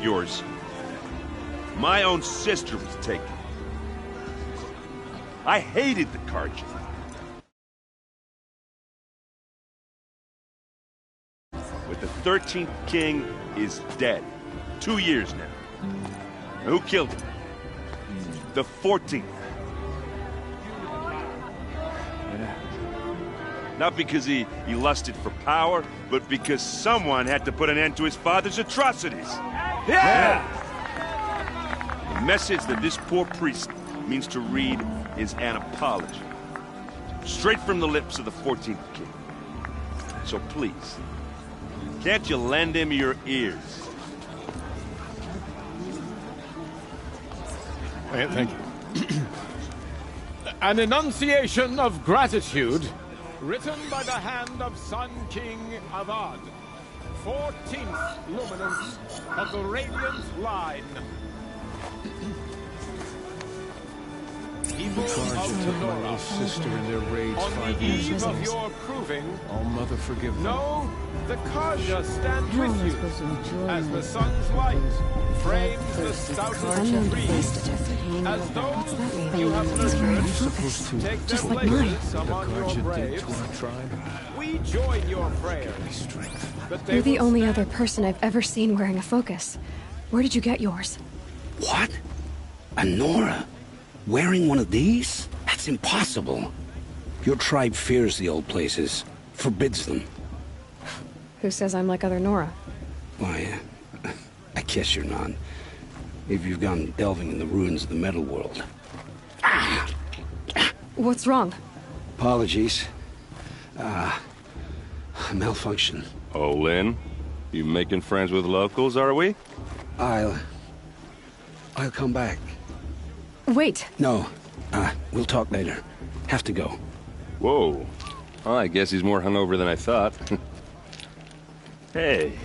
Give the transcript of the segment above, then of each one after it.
yours. My own sister was taken. I hated the Carja. But the 13th king is dead. 2 years now. Who killed him? The 14th. Not because he lusted for power, but because someone had to put an end to his father's atrocities. Yeah! The message that this poor priest means to read is an apology. Straight from the lips of the 14th king. So please, can't you lend him your ears? Thank you. An enunciation of gratitude written by the hand of Sun King Avad, 14th luminance of the Radiant Line. People of took my little sister in their raids on 5 the years eve ago. of your proving, All Mother forgive them. know the Karja stands with you as the sun's light frames the stoutest trees, as those you have nurtured take their places among your Karja did braves. to our tribe. We join your prayers Strength. that they You're the will only stand other person I've ever seen wearing a focus. Where did you get yours? What? A Nora? Wearing one of these? That's impossible. Your tribe fears the old places, forbids them. Who says I'm like other Nora? Why, I guess you're not. If you've gone delving in the ruins of the metal world. What's wrong? Apologies. Malfunction. Oh, Lynn, you making friends with locals, are we? I'll come back. Wait. No, we'll talk later. Have to go. Whoa. Well, I guess he's more hungover than I thought. Hey,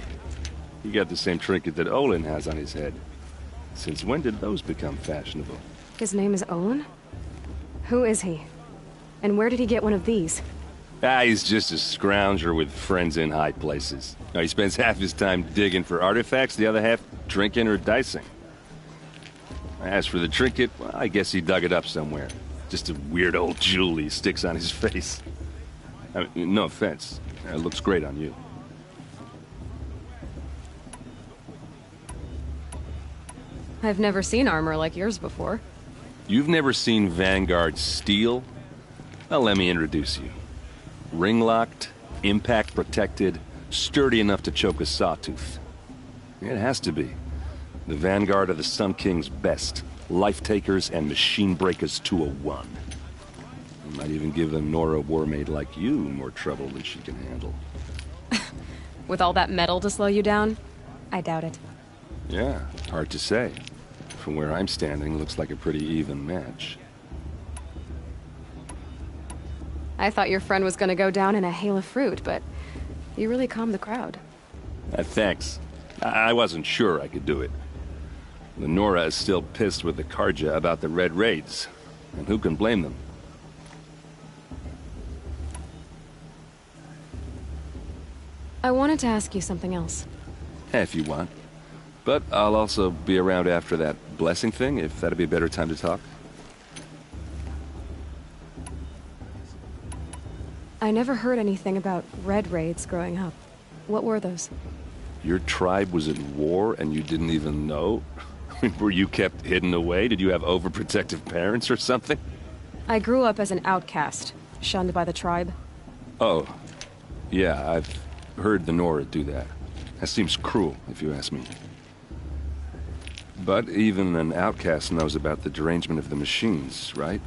you got the same trinket that Olin has on his head. Since when did those become fashionable? His name is Olin? Who is he? And where did he get one of these? He's just a scrounger with friends in high places. Now, he spends half his time digging for artifacts, the other half drinking or dicing. As for the trinket, well, I guess he dug it up somewhere. Just a weird old jewel he sticks on his face. I mean, no offense. It looks great on you. I've never seen armor like yours before. You've never seen Vanguard steel? Well, let me introduce you. Ring-locked, impact-protected, sturdy enough to choke a sawtooth. It has to be. The Vanguard of the Sun King's best. Life-takers and machine-breakers to a one. You might even give a Nora warmaid like you more trouble than she can handle. With all that metal to slow you down? I doubt it. Yeah, hard to say. From where I'm standing, looks like a pretty even match. I thought your friend was gonna go down in a hail of fruit, but you really calmed the crowd. Thanks. I wasn't sure I could do it. The Nora is still pissed with the Karja about the Red Raids. And who can blame them? I wanted to ask you something else. If you want. But I'll also be around after that blessing thing, if that'd be a better time to talk. I never heard anything about red raids growing up. What were those? Your tribe was at war and you didn't even know? I mean, were you kept hidden away? Did you have overprotective parents or something? I grew up as an outcast, shunned by the tribe. Oh, yeah, I've heard the Nora do that. That seems cruel, if you ask me. But even an outcast knows about the derangement of the machines, right?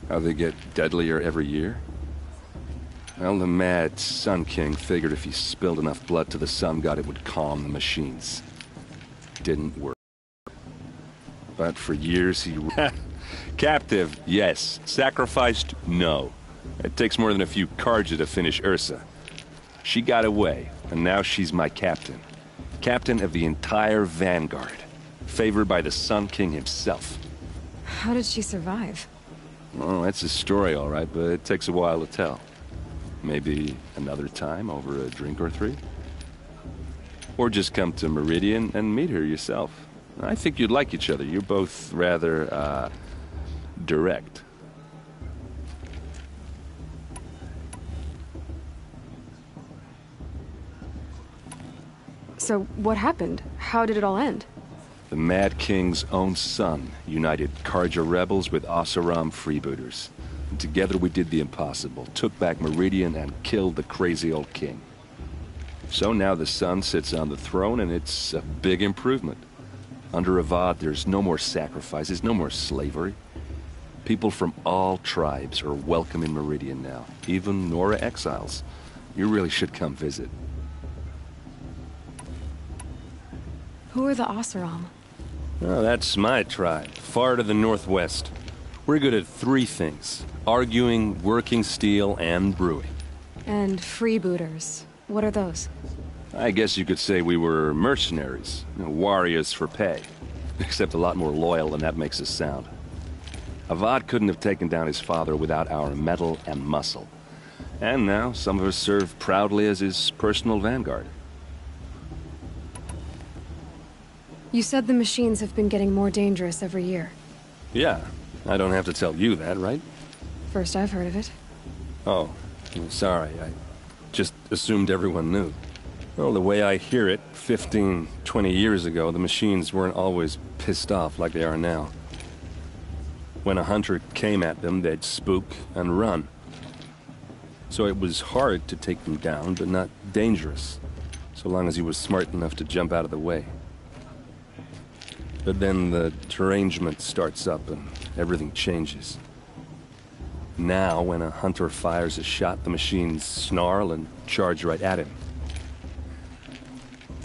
How they get deadlier every year? Well, the mad Sun King figured if he spilled enough blood to the Sun God, it would calm the machines. Didn't work. But for years he... Captive, yes. Sacrificed, no. It takes more than a few Karja to finish Ursa. She got away, and now she's my captain. Captain of the entire Vanguard. Favored by the Sun King himself. How did she survive? Oh, that's a story, all right, but it takes a while to tell. Maybe another time over a drink or three? Or just come to Meridian and meet her yourself. I think you'd like each other. You're both rather, direct. So, what happened? How did it all end? The Mad King's own son united Karja rebels with Oseram freebooters. And together we did the impossible, took back Meridian and killed the crazy old king. So now the son sits on the throne and it's a big improvement. Under Avad, there's no more sacrifices, no more slavery. People from all tribes are welcome in Meridian now, even Nora exiles. You really should come visit. Who are the Oseram? Oh, that's my tribe, far to the northwest. We're good at three things: arguing, working steel, and brewing. And freebooters. What are those? I guess you could say we were mercenaries, warriors for pay. Except a lot more loyal than that makes us sound. Avad couldn't have taken down his father without our metal and muscle. And now, some of us serve proudly as his personal vanguard. You said the machines have been getting more dangerous every year. Yeah, I don't have to tell you that, right? First I've heard of it. Oh, sorry, I just assumed everyone knew. Well, the way I hear it, 15, 20 years ago, the machines weren't always pissed off like they are now. When a hunter came at them, they'd spook and run. So it was hard to take them down, but not dangerous, so long as he was smart enough to jump out of the way. But then the derangement starts up and everything changes. Now, when a hunter fires a shot, the machines snarl and charge right at him.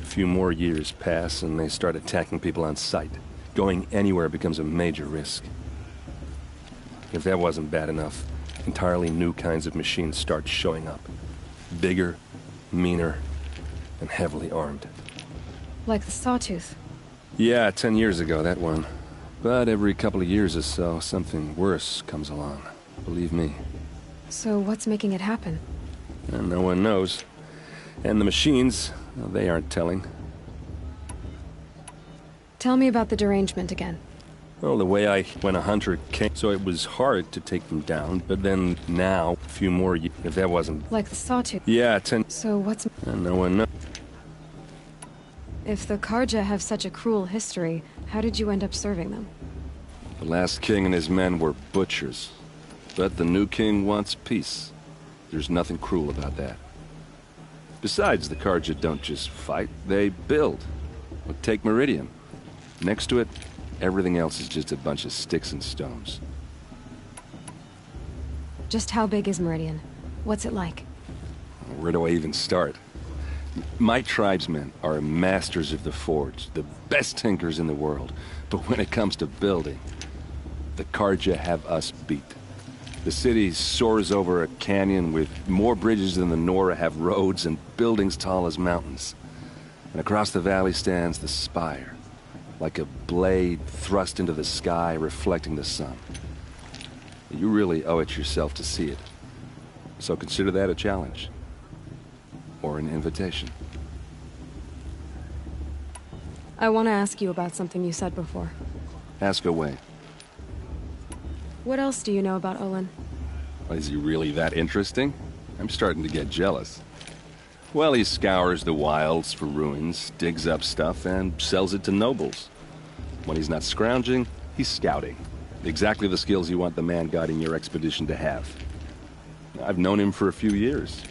A few more years pass and they start attacking people on sight. Going anywhere becomes a major risk. If that wasn't bad enough, entirely new kinds of machines start showing up. Bigger, meaner, and heavily armed. Like the Sawtooth. Yeah, 10 years ago, that one. But every couple of years or so, something worse comes along. Believe me. So what's making it happen? And no one knows. And the machines, well, they aren't telling. Tell me about the derangement again. Well, the way when a hunter came, so it was hard to take them down, but then now, a few more years, if that wasn't... Like the Sawtooth? Yeah, 10... So what's... And no one knows. If the Karja have such a cruel history, how did you end up serving them? The last king and his men were butchers. But the new king wants peace. There's nothing cruel about that. Besides, the Karja don't just fight, they build. Well, take Meridian. Next to it, everything else is just a bunch of sticks and stones. Just how big is Meridian? What's it like? Where do I even start? My tribesmen are masters of the forge, the best tinkers in the world. But when it comes to building, the Karja have us beat. The city soars over a canyon with more bridges than the Nora have roads and buildings tall as mountains. And across the valley stands the spire, like a blade thrust into the sky reflecting the sun. You really owe it yourself to see it. So consider that a challenge. Or an invitation. I want to ask you about something you said before. Ask away. What else do you know about Olin? Is he really that interesting? I'm starting to get jealous. Well, he scours the wilds for ruins, digs up stuff, and sells it to nobles. When he's not scrounging, he's scouting. Exactly the skills you want the man guiding your expedition to have. I've known him for a few years.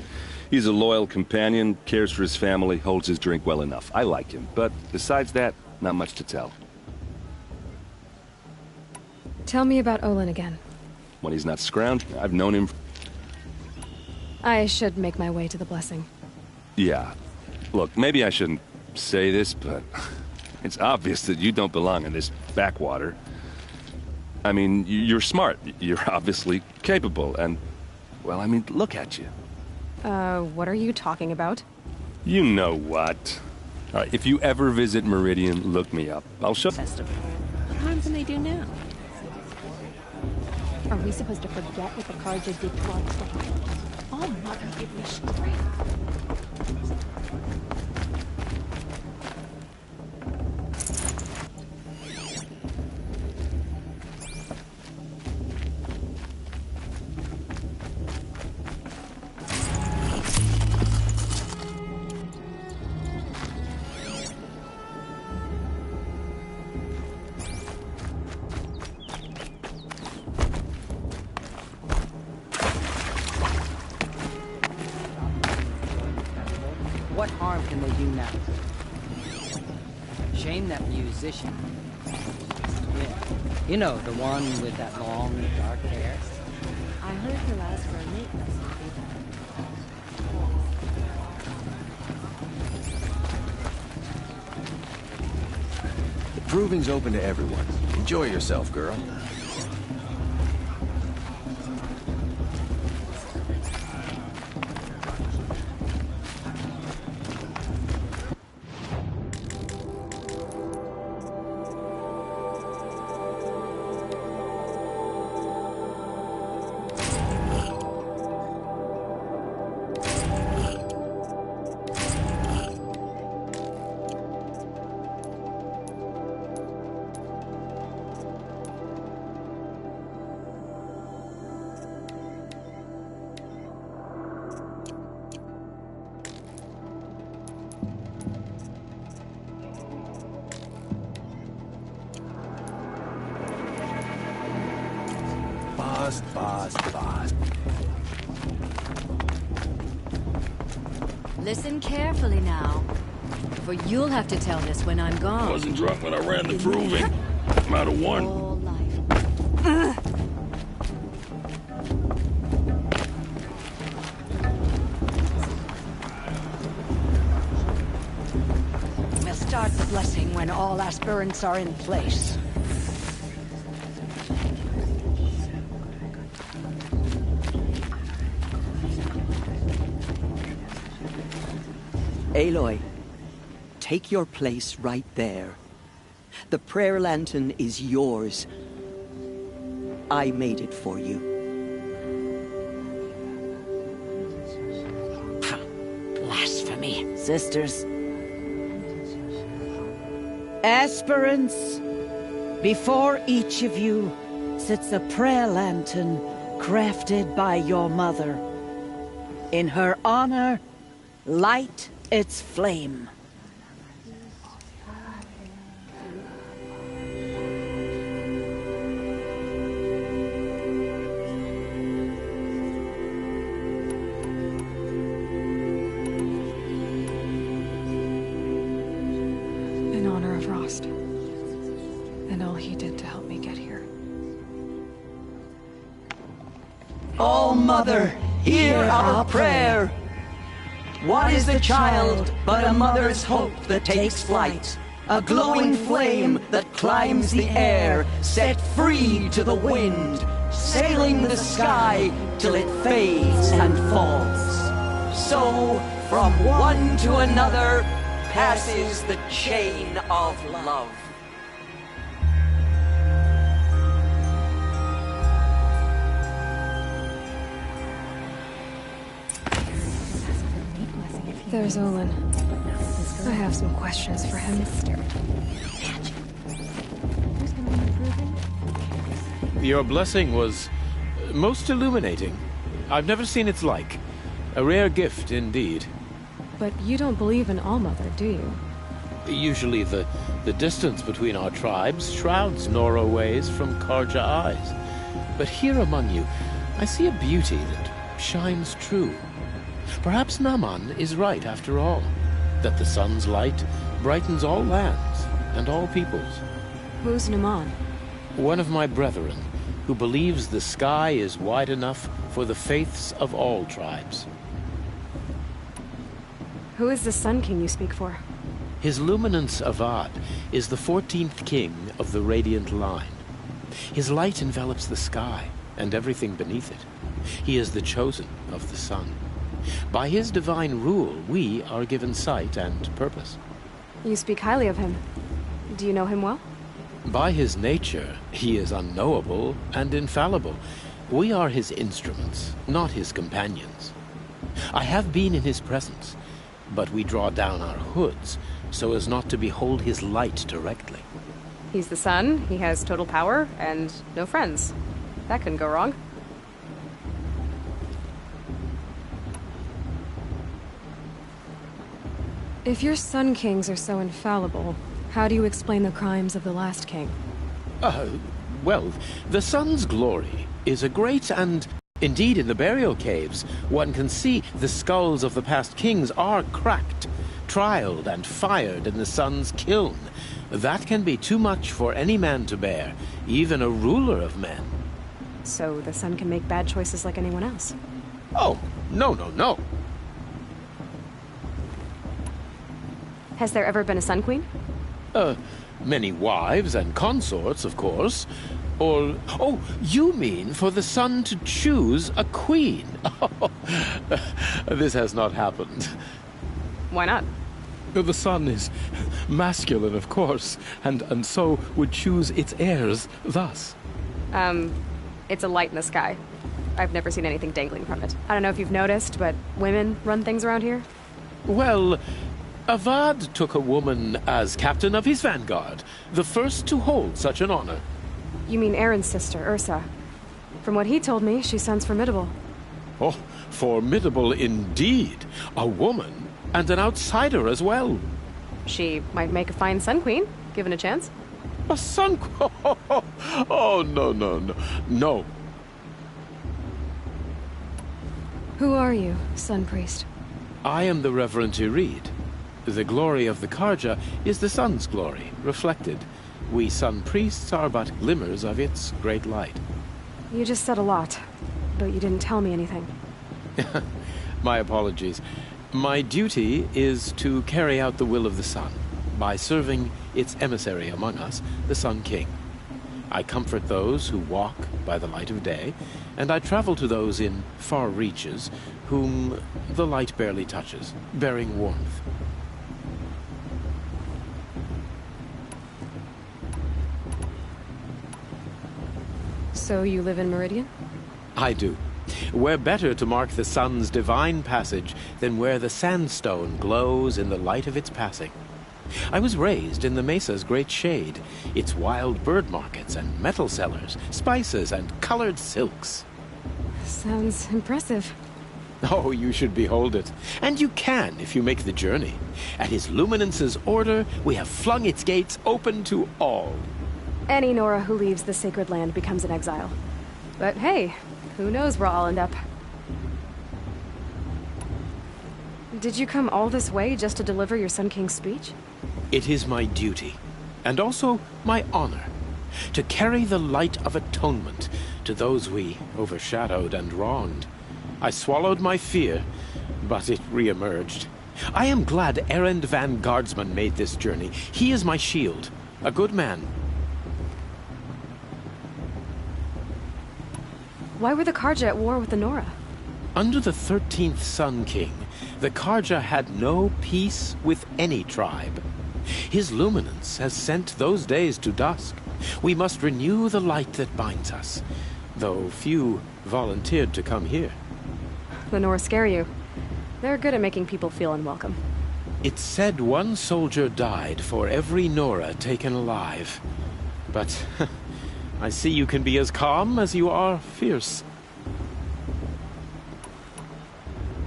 He's a loyal companion, cares for his family, holds his drink well enough. I like him, but besides that, not much to tell. Tell me about Olin again. When he's not scrounging, I've known him... I should make my way to the blessing. Yeah. Look, maybe I shouldn't say this, but it's obvious that you don't belong in this backwater. I mean, you're smart. You're obviously capable, and... Well, I mean, look at you. What are you talking about? You know what. All right, if you ever visit Meridian, look me up. I'll show... Festival. What harm can they do now? Are we supposed to forget what the Karja did to our clan? Oh, mother, give me strength. can they do now? Shame that musician. Yeah. You know, the one with that long, dark hair. I heard he'll ask for a mate lesson. The proving's open to everyone. Enjoy yourself, girl. Boss. Listen carefully now, for you'll have to tell this when I'm gone. I wasn't drunk when I ran the proving. I'm out of one. All life. We'll start the blessing when all aspirants are in place. Aloy, take your place right there. The prayer lantern is yours. I made it for you. Blasphemy, sisters. Aspirants, before each of you sits a prayer lantern crafted by your mother. In her honor, light its flame. In honor of Rost, and all he did to help me get here. Oh, Mother, hear our prayer. What is the child but a mother's hope that takes flight? A glowing flame that climbs the air, set free to the wind, sailing the sky till it fades and falls. So, from one to another, passes the chain of love. There's Olin. I have some questions for him. Your blessing was most illuminating. I've never seen its like. A rare gift indeed. But you don't believe in All-Mother, do you? Usually the distance between our tribes shrouds Nora ways from Karja eyes. But here among you, I see a beauty that shines true. Perhaps Naman is right after all, that the sun's light brightens all lands and all peoples. Who's Naman? One of my brethren, who believes the sky is wide enough for the faiths of all tribes. Who is the Sun King you speak for? His Luminance Avad is the 14th king of the Radiant Line. His light envelops the sky and everything beneath it. He is the chosen of the sun. By his divine rule, we are given sight and purpose. You speak highly of him. Do you know him well? By his nature, he is unknowable and infallible. We are his instruments, not his companions. I have been in his presence, but we draw down our hoods so as not to behold his light directly. He's the sun, he has total power, and no friends. That couldn't go wrong. If your Sun Kings are so infallible, how do you explain the crimes of the last king? Well, the sun's glory is a great and... Indeed, in the burial caves, one can see the skulls of the past kings are cracked, trialed and fired in the sun's kiln. That can be too much for any man to bear, even a ruler of men. So the sun can make bad choices like anyone else? Oh, no, no, no. Has there ever been a Sun Queen? Many wives and consorts, of course. Or, oh, you mean for the sun to choose a queen? This has not happened. Why not? The sun is masculine, of course, and so would choose its heirs thus. It's a light in the sky. I've never seen anything dangling from it. I don't know if you've noticed, but women run things around here. Well, Avad took a woman as captain of his vanguard, the first to hold such an honor. You mean Aaron's sister, Ursa. From what he told me, she sounds formidable. Oh, formidable indeed. A woman, and an outsider as well. She might make a fine Sun Queen, given a chance. A Sun Queen? Oh, no, no, no. No. Who are you, Sun Priest? I am the Reverend Irid. The glory of the Karja is the sun's glory, reflected. We Sun Priests are but glimmers of its great light. You just said a lot, but you didn't tell me anything. My apologies. My duty is to carry out the will of the sun, by serving its emissary among us, the Sun King. I comfort those who walk by the light of day, and I travel to those in far reaches whom the light barely touches, bearing warmth. So you live in Meridian? I do. Where better to mark the sun's divine passage than where the sandstone glows in the light of its passing. I was raised in the mesa's great shade, its wild bird markets and metal cellars, spices and colored silks. Sounds impressive. Oh, you should behold it. And you can if you make the journey. At His Luminance's order, we have flung its gates open to all. Any Nora who leaves the sacred land becomes an exile. But hey, who knows where I'll end up. Did you come all this way just to deliver your Sun King's speech? It is my duty, and also my honor, to carry the light of atonement to those we overshadowed and wronged. I swallowed my fear, but it re-emerged. I am glad Erend Van Guardsman made this journey. He is my shield, a good man. Why were the Karja at war with the Nora? Under the 13th Sun King, the Karja had no peace with any tribe. His luminance has sent those days to dusk. We must renew the light that binds us, though few volunteered to come here. The Nora scare you. They're good at making people feel unwelcome. It's said one soldier died for every Nora taken alive. But I see you can be as calm as you are fierce.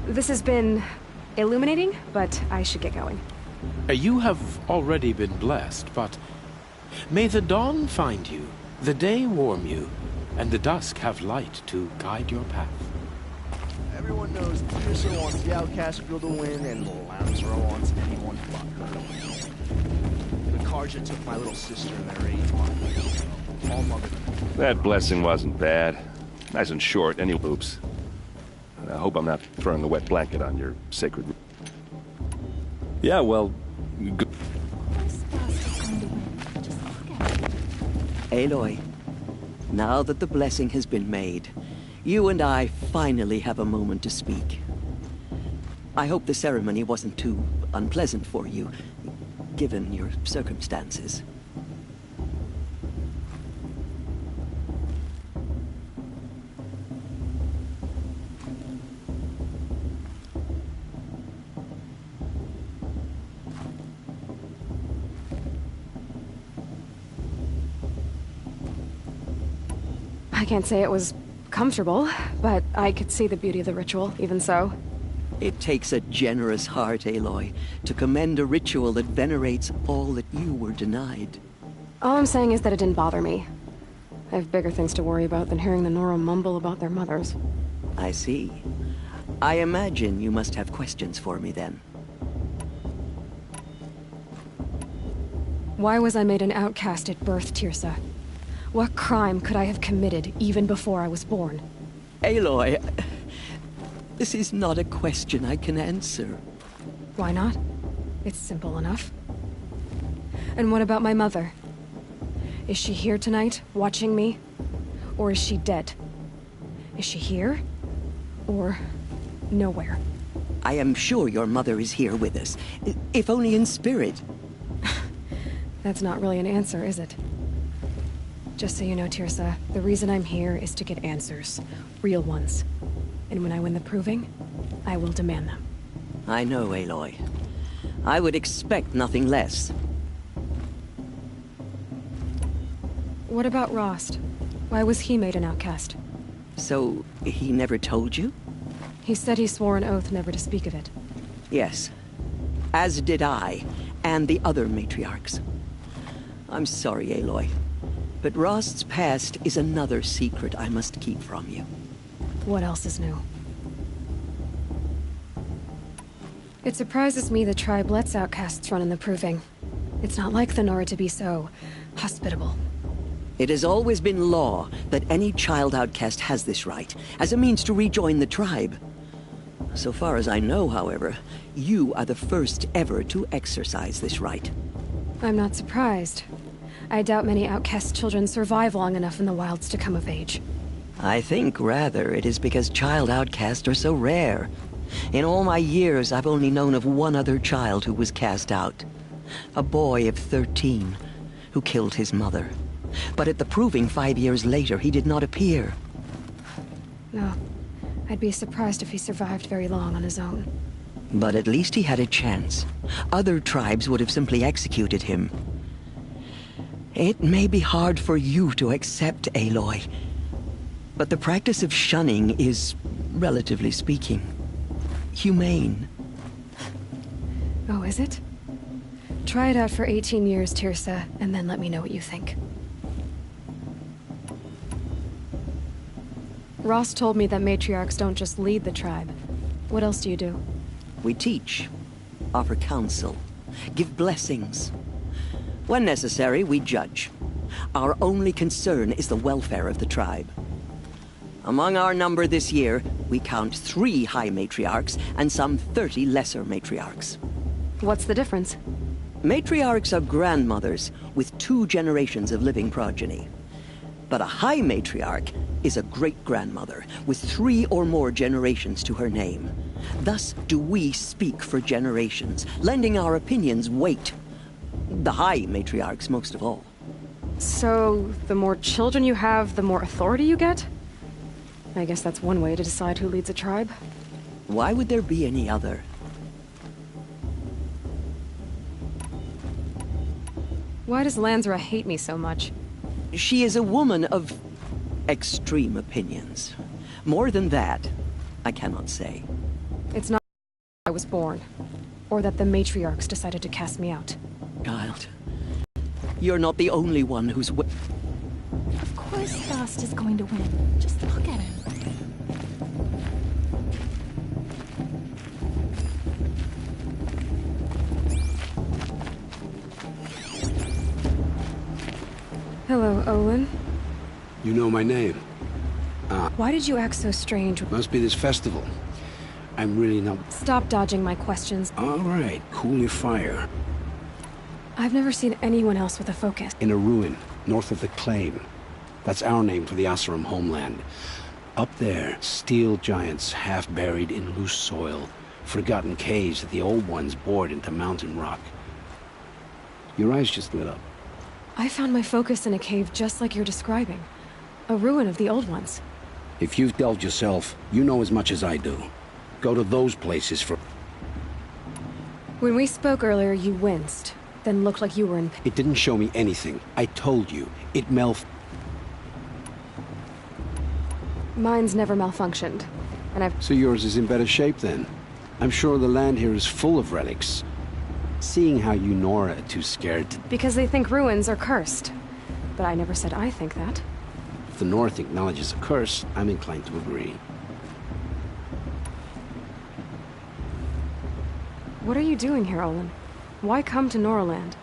This has been illuminating, but I should get going. You have already been blessed, but may the dawn find you, the day warm you, and the dusk have light to guide your path. Everyone knows Trisha wants the outcast girl to win, and Lancero wants anyone but her. The Karja took my little sister and they're ready to all mother. That blessing wasn't bad. Nice and short, any oops. I hope I'm not throwing a wet blanket on your sacred... Yeah, well... Aloy, now that the blessing has been made, you and I finally have a moment to speak. I hope the ceremony wasn't too unpleasant for you, given your circumstances. I can't say it was comfortable, but I could see the beauty of the ritual, even so. It takes a generous heart, Aloy, to commend a ritual that venerates all that you were denied. All I'm saying is that it didn't bother me. I have bigger things to worry about than hearing the Nora mumble about their mothers. I see. I imagine you must have questions for me then. Why was I made an outcast at birth, Tirsa? What crime could I have committed even before I was born? Aloy, this is not a question I can answer. Why not? It's simple enough. And what about my mother? Is she here tonight, watching me? Or is she dead? Is she here? Or nowhere? I am sure your mother is here with us, if only in spirit. That's not really an answer, is it? Just so you know, Tirsa, the reason I'm here is to get answers. Real ones. And when I win the proving, I will demand them. I know, Aloy. I would expect nothing less. What about Rost? Why was he made an outcast? So, he never told you? He said he swore an oath never to speak of it. Yes. As did I, and the other matriarchs. I'm sorry, Aloy, but Rost's past is another secret I must keep from you. What else is new? It surprises me the tribe lets outcasts run in the proving. It's not like the Nora to be so hospitable. It has always been law that any child outcast has this right, as a means to rejoin the tribe. So far as I know, however, you are the first ever to exercise this right. I'm not surprised. I doubt many outcast children survive long enough in the wilds to come of age. I think, rather, it is because child outcasts are so rare. In all my years, I've only known of one other child who was cast out. A boy of 13, who killed his mother. But at the proving 5 years later, he did not appear. No. I'd be surprised if he survived very long on his own. But at least he had a chance. Other tribes would have simply executed him. It may be hard for you to accept, Aloy, but the practice of shunning is, relatively speaking, humane. Oh, is it? Try it out for 18 years, Tirsa, and then let me know what you think. Ross told me that matriarchs don't just lead the tribe. What else do you do? We teach, offer counsel, give blessings. When necessary, we judge. Our only concern is the welfare of the tribe. Among our number this year, we count 3 high matriarchs and some 30 lesser matriarchs. What's the difference? Matriarchs are grandmothers with 2 generations of living progeny. But a high matriarch is a great-grandmother with 3 or more generations to her name. Thus do we speak for generations, lending our opinions weight. The high matriarchs most of all. So, the more children you have, the more authority you get? I guess that's one way to decide who leads a tribe. Why would there be any other? Why does Lansra hate me so much? She is a woman of extreme opinions. More than that, I cannot say. It's not I was born, or that the matriarchs decided to cast me out. Child, you're not the only one who's Of course Frost is going to win. Just look at him. Hello, Olin. You know my name? Why did you act so strange? Must be this festival. I'm really not... Stop dodging my questions. All right, cool your fire. I've never seen anyone else with a focus. In a ruin, north of the Claim. That's our name for the Oseram homeland. Up there, steel giants half buried in loose soil. Forgotten caves that the old ones bored into mountain rock. Your eyes just lit up. I found my focus in a cave just like you're describing. A ruin of the old ones. If you've delved yourself, you know as much as I do. Go to those places for... When we spoke earlier, you winced. Then looked like you were in... It didn't show me anything. I told you. It Mine's never malfunctioned. And I've... So yours is in better shape then? I'm sure the land here is full of relics. Seeing how you Nora are too scared to... Because they think ruins are cursed. But I never said I think that. If the North acknowledges a curse, I'm inclined to agree. What are you doing here, Olin? Why come to Noraland?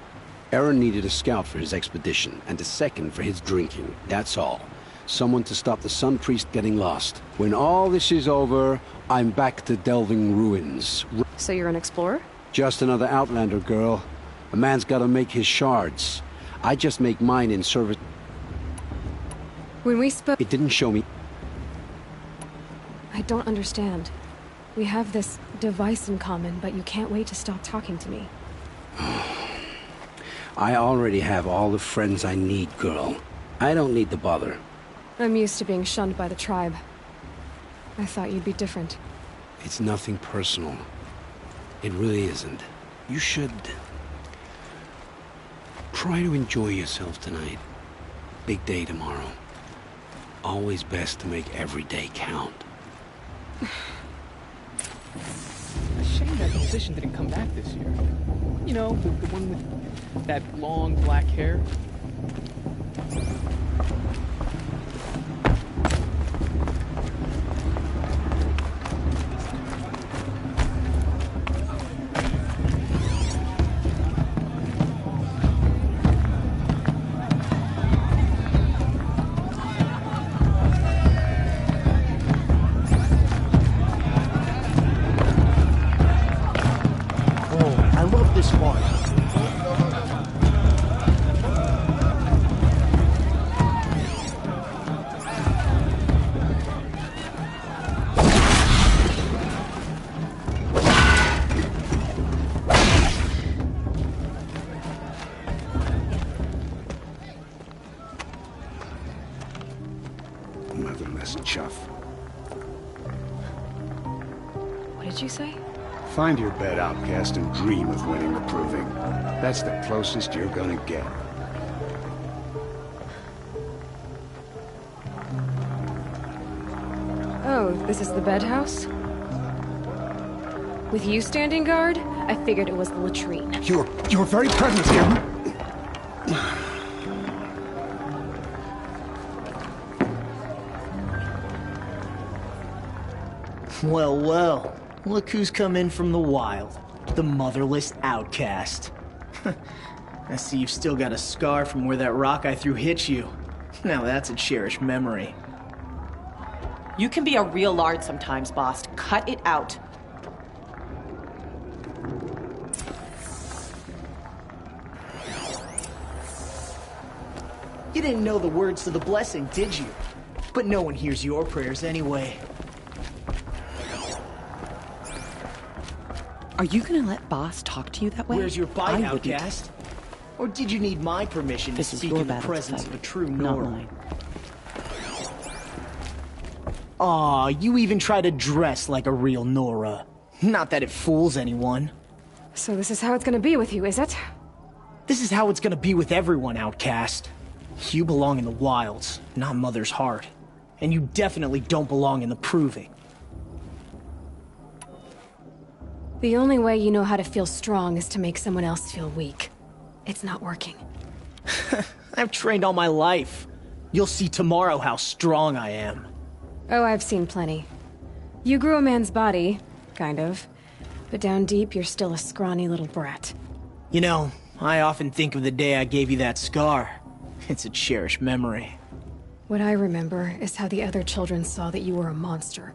Aaron needed a scout for his expedition, and a second for his drinking. That's all. Someone to stop the Sun Priest getting lost. When all this is over, I'm back to delving ruins. So you're an explorer? Just another Outlander, girl. A man's gotta make his shards. I just make mine in service. When we spoke... It didn't show me... I don't understand. We have this device in common, but you can't wait to stop talking to me. I already have all the friends I need, girl. I don't need the bother. I'm used to being shunned by the tribe. I thought you'd be different. It's nothing personal. It really isn't. You should... try to enjoy yourself tonight. Big day tomorrow. Always best to make every day count. A shame that musician didn't come back this year. You know, the one with that long black hair. Motherless chuff. What did you say? Find your bed, outcast, and dream of winning the proving. That's the closest you're gonna get. Oh, this is the bed house? With you standing guard, I figured it was the latrine. Your very presence here... Well, well. Look who's come in from the wild. The motherless outcast. I see you've still got a scar from where that rock I threw hit you. Now that's a cherished memory. You can be a real lard sometimes, boss. Cut it out. You didn't know the words to the blessing, did you? But no one hears your prayers anyway. Are you gonna let boss talk to you that way? Where's your bite, I wouldn't. outcast? Or did you need my permission This to is speak your in the battle to presence fight, of a true not Nora? mine. Aw, you even try to dress like a real Nora. Not that it fools anyone. So this is how it's gonna be with you, is it? This is how it's gonna be with everyone, outcast. You belong in the wilds, not Mother's heart. And you definitely don't belong in the proving. The only way you know how to feel strong is to make someone else feel weak. It's not working. I've trained all my life. You'll see tomorrow how strong I am. Oh, I've seen plenty. You grew a man's body, kind of. But down deep, you're still a scrawny little brat. You know, I often think of the day I gave you that scar. It's a cherished memory. What I remember is how the other children saw that you were a monster.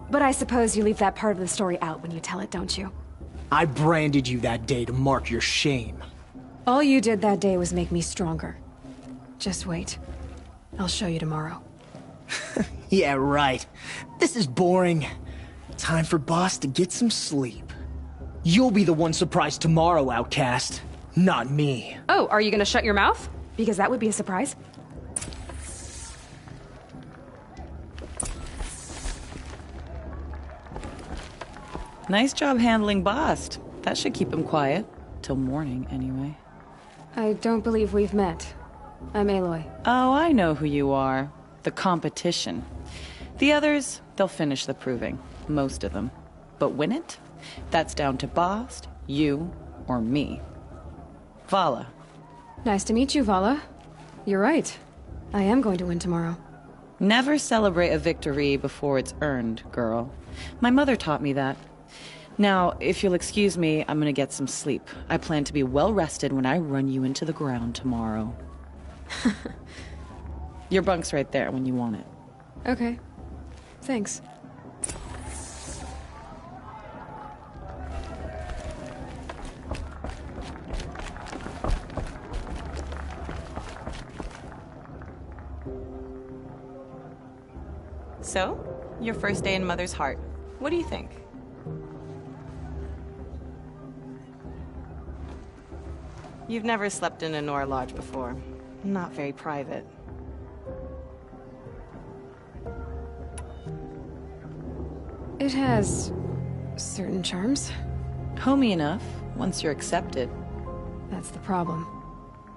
But I suppose you leave that part of the story out when you tell it, don't you? I branded you that day to mark your shame. All you did that day was make me stronger. Just wait. I'll show you tomorrow. Yeah, right. This is boring. Time for boss to get some sleep. You'll be the one surprised tomorrow, outcast. Not me. Oh, are you gonna shut your mouth? Because that would be a surprise. Nice job handling Bast. That should keep him quiet. Till morning, anyway. I don't believe we've met. I'm Aloy. Oh, I know who you are. The competition. The others, they'll finish the proving. Most of them. But win it? That's down to Bast, you, or me. Vala. Nice to meet you, Vala. You're right. I am going to win tomorrow. Never celebrate a victory before it's earned, girl. My mother taught me that. Now, if you'll excuse me, I'm gonna get some sleep. I plan to be well rested when I run you into the ground tomorrow. Your bunk's right there when you want it. Okay. Thanks. So, your first day in Mother's Heart. What do you think? You've never slept in a Nora Lodge before. Not very private. It has certain charms. Homey enough, once you're accepted. That's the problem.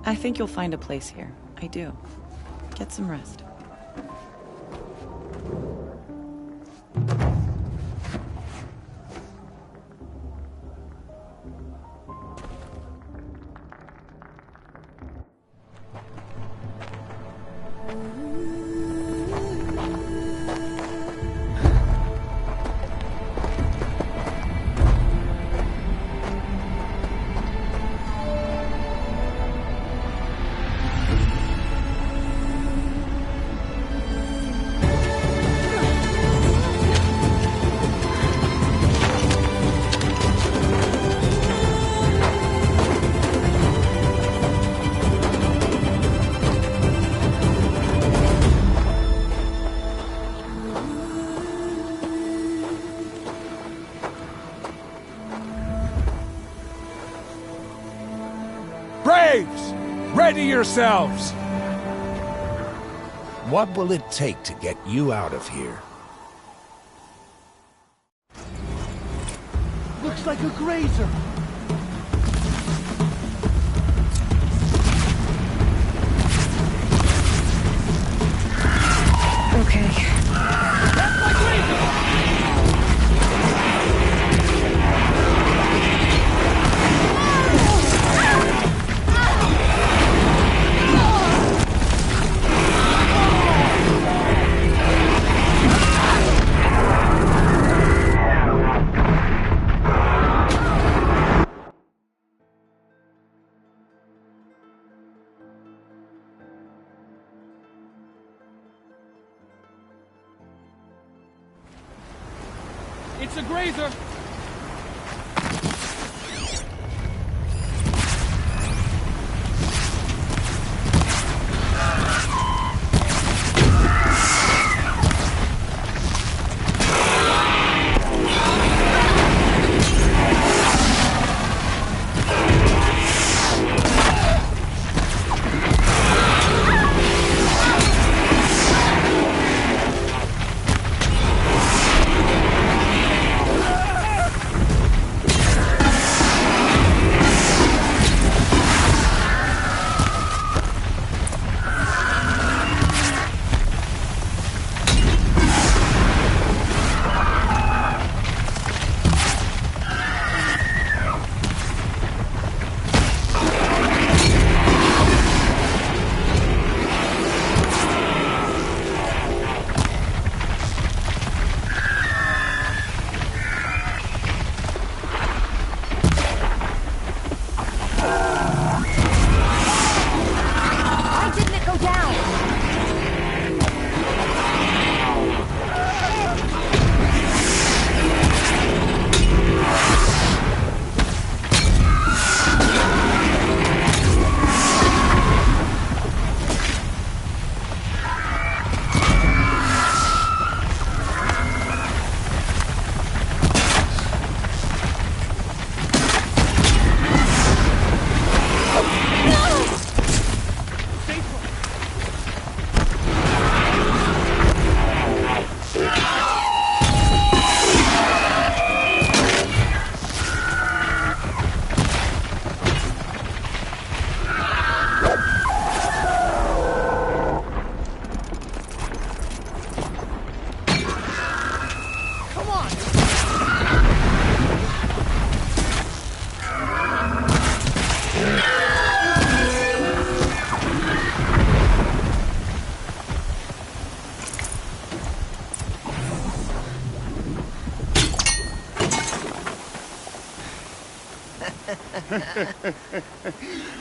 I think you'll find a place here. I do. Get some rest. Braves! Ready yourselves! What will it take to get you out of here? Looks like a grazer. Okay. That's my grazer! It's a grazer!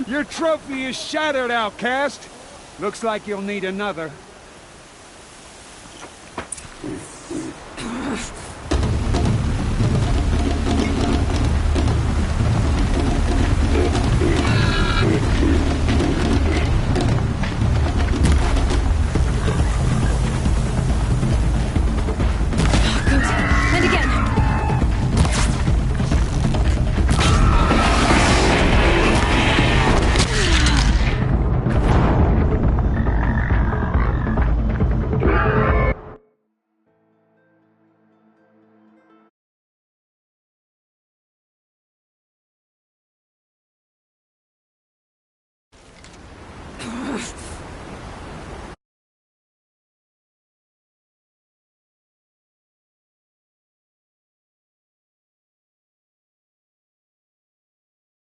Your trophy is shattered, outcast. Looks like you'll need another.